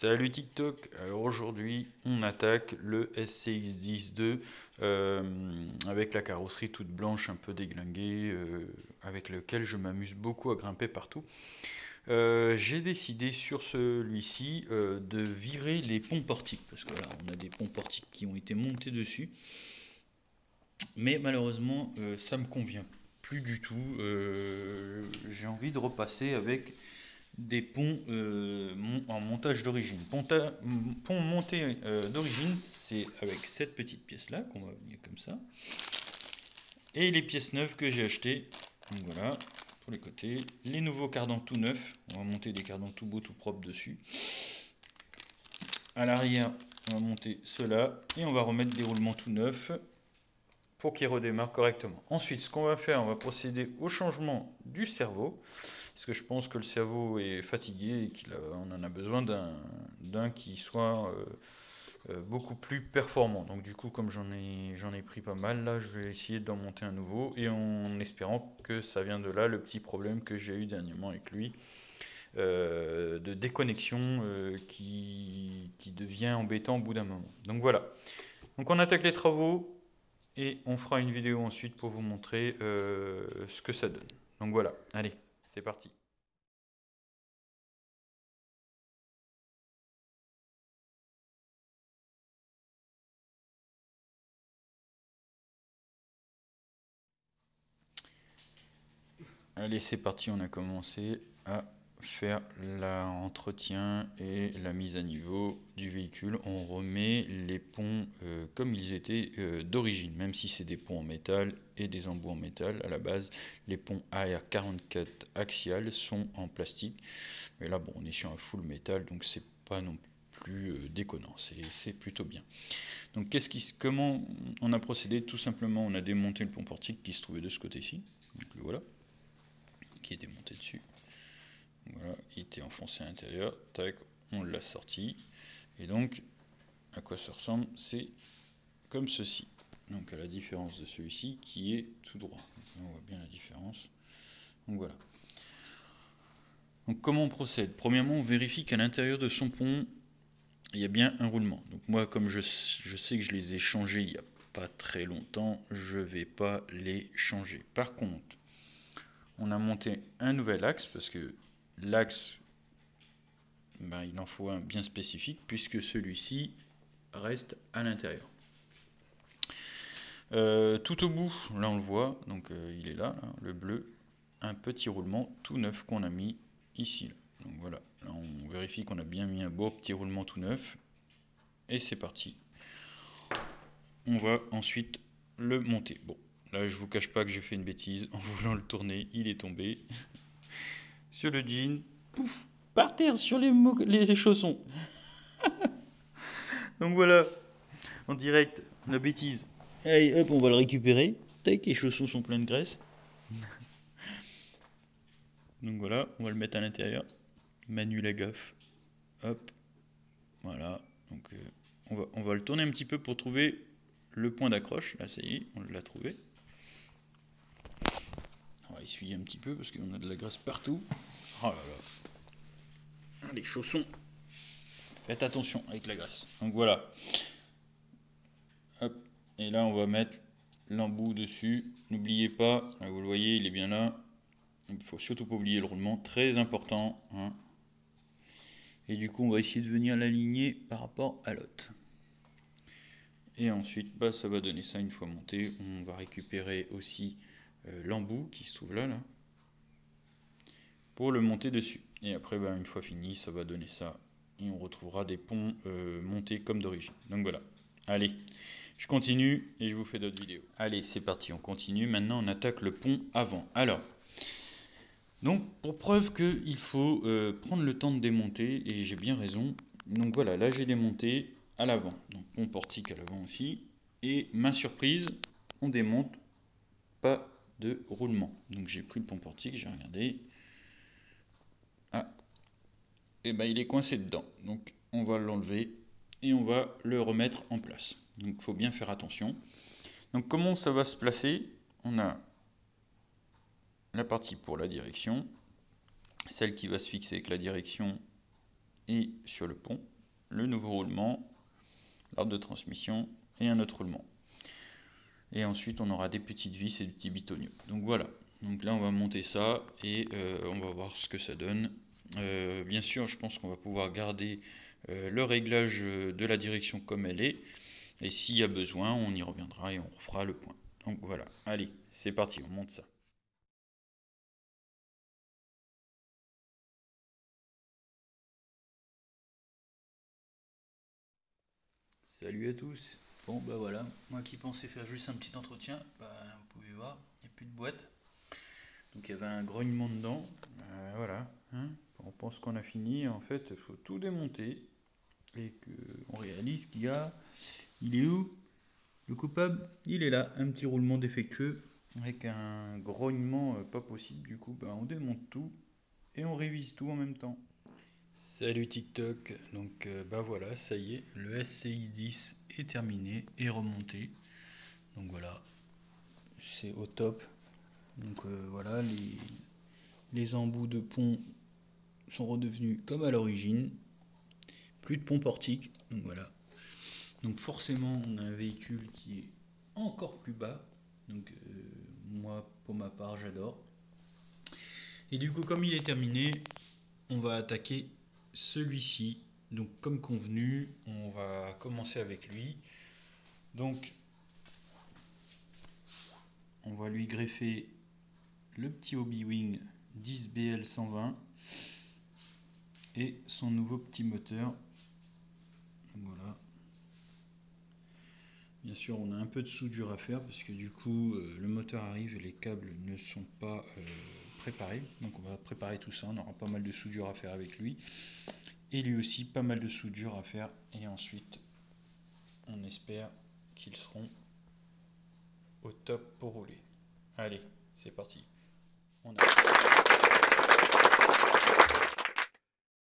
Salut TikTok, alors aujourd'hui on attaque le SCX-10 avec la carrosserie toute blanche un peu déglinguée avec lequel je m'amuse beaucoup à grimper partout. J'ai décidé sur celui-ci de virer les ponts portiques parce que là on a des ponts portiques qui ont été montés dessus, mais malheureusement ça me convient plus du tout. J'ai envie de repasser avec des ponts en montage d'origine. Pont monté d'origine, c'est avec cette petite pièce là qu'on va venir comme ça. Et les pièces neuves que j'ai achetées. Donc voilà, pour les côtés. Les nouveaux cardans tout neufs. On va monter des cardans tout beaux, tout propres dessus. À l'arrière, on va monter cela. Et on va remettre des roulements tout neufs pour qu'ils redémarrent correctement. Ensuite, ce qu'on va faire, on va procéder au changement du cerveau. Parce que je pense que le cerveau est fatigué et qu'on en a besoin d'un qui soit beaucoup plus performant. Donc du coup, comme j'en ai pris pas mal, là, je vais essayer d'en monter un nouveau et en espérant que ça vient de là le petit problème que j'ai eu dernièrement avec lui, de déconnexion qui devient embêtant au bout d'un moment. Donc voilà. Donc on attaque les travaux et on fera une vidéo ensuite pour vous montrer ce que ça donne. Donc voilà, allez, c'est parti. Allez, c'est parti, on a commencé à faire l'entretien et la mise à niveau du véhicule. On remet les ponts comme ils étaient d'origine, même si c'est des ponts en métal et des embouts en métal. À la base, les ponts AR44 axial sont en plastique. Mais là, bon, on est sur un full métal, donc c'est pas non plus déconnant, c'est plutôt bien. Donc comment on a procédé? Tout simplement, on a démonté le pont portique qui se trouvait de ce côté-ci. Donc le voilà, qui était monté dessus. Voilà, il était enfoncé à l'intérieur. Tac, on l'a sorti. Et donc, à quoi ça ressemble? C'est comme ceci. Donc à la différence de celui-ci qui est tout droit. On voit bien la différence. Donc voilà. Donc comment on procède? Premièrement, on vérifie qu'à l'intérieur de son pont, il y a bien un roulement. Donc moi, comme je sais que je les ai changés il n'y a pas très longtemps, je ne vais pas les changer. Par contre, on a monté un nouvel axe parce que l'axe, ben, il en faut un bien spécifique puisque celui-ci reste à l'intérieur. Tout au bout, là on le voit, donc il est là, le bleu, un petit roulement tout neuf qu'on a mis ici. Là. Donc voilà, là on vérifie qu'on a bien mis un beau petit roulement tout neuf. Et c'est parti. On va ensuite le monter. Bon, là je vous cache pas que j'ai fait une bêtise. En voulant le tourner, il est tombé sur le jean. Pouf, par terre sur les chaussons. Donc voilà, en direct, la bêtise. Allez, hop, on va le récupérer. Tac, les chaussons sont pleins de graisse. Donc voilà, on va le mettre à l'intérieur. Manu la gaffe. Hop, voilà. Donc on va le tourner un petit peu pour trouver le point d'accroche. Là, ça y est, on l'a trouvé. On va essuyer un petit peu parce qu'on a de la graisse partout. Oh là là. Les chaussons. Faites attention avec la graisse. Donc voilà. Hop. Et là, on va mettre l'embout dessus. N'oubliez pas, là, vous le voyez, il est bien là. Il ne faut surtout pas oublier le roulement. Très important. Hein. Et du coup, on va essayer de venir l'aligner par rapport à l'autre. Et ensuite, bah, ça va donner ça une fois monté. On va récupérer aussi l'embout qui se trouve là, pour le monter dessus. Et après, bah, une fois fini, ça va donner ça. Et on retrouvera des ponts montés comme d'origine. Donc voilà. Allez, je continue et je vous fais d'autres vidéos. Allez, c'est parti, on continue. Maintenant, on attaque le pont avant. Alors, donc pour preuve qu'il faut prendre le temps de démonter, et j'ai bien raison. Donc voilà, là j'ai démonté à l'avant. Donc pont portique à l'avant aussi. Et ma surprise, on démonte pas de roulement. Donc j'ai pris le pont portique, j'ai regardé. Ah, et ben il est coincé dedans. Donc on va l'enlever et on va le remettre en place. Donc il faut bien faire attention. Donc comment ça va se placer? On a la partie pour la direction, celle qui va se fixer avec la direction et sur le pont, le nouveau roulement, l'arbre de transmission et un autre roulement. Et ensuite on aura des petites vis et des petits bitoniaux. Donc voilà, donc là on va monter ça et on va voir ce que ça donne. Bien sûr je pense qu'on va pouvoir garder le réglage de la direction comme elle est, et s'il y a besoin on y reviendra et on refera le point. Donc voilà, allez c'est parti, on monte ça. Salut à tous. Bon bah voilà, moi qui pensais faire juste un petit entretien, vous pouvez voir, il n'y a plus de boîte. Donc il y avait un grognement dedans. Voilà, hein. On pense qu'on a fini, en fait il faut tout démonter et qu'on réalise qu'il y a... Il est où? Le coupable? Il est là, un petit roulement défectueux avec un grognement pas possible. Du coup on démonte tout et on révise tout en même temps. Salut TikTok, donc voilà, ça y est, le SCI 10 est terminé et remonté. Donc voilà, c'est au top. Donc voilà, les embouts de pont sont redevenus comme à l'origine. Plus de pont portique, donc voilà. Donc forcément, on a un véhicule qui est encore plus bas. Donc moi, pour ma part, j'adore. Et du coup, comme il est terminé, on va attaquer celui-ci. Donc comme convenu, on va commencer avec lui. Donc on va lui greffer le petit Hobby-Wing 10BL120 et son nouveau petit moteur. Voilà. Bien sûr, on a un peu de soudure à faire parce que du coup, le moteur arrive et les câbles ne sont pas préparés. Donc on va préparer tout ça, on aura pas mal de soudure à faire avec lui. Et lui aussi, pas mal de soudure à faire. Et ensuite, on espère qu'ils seront au top pour rouler. Allez, c'est parti. On a...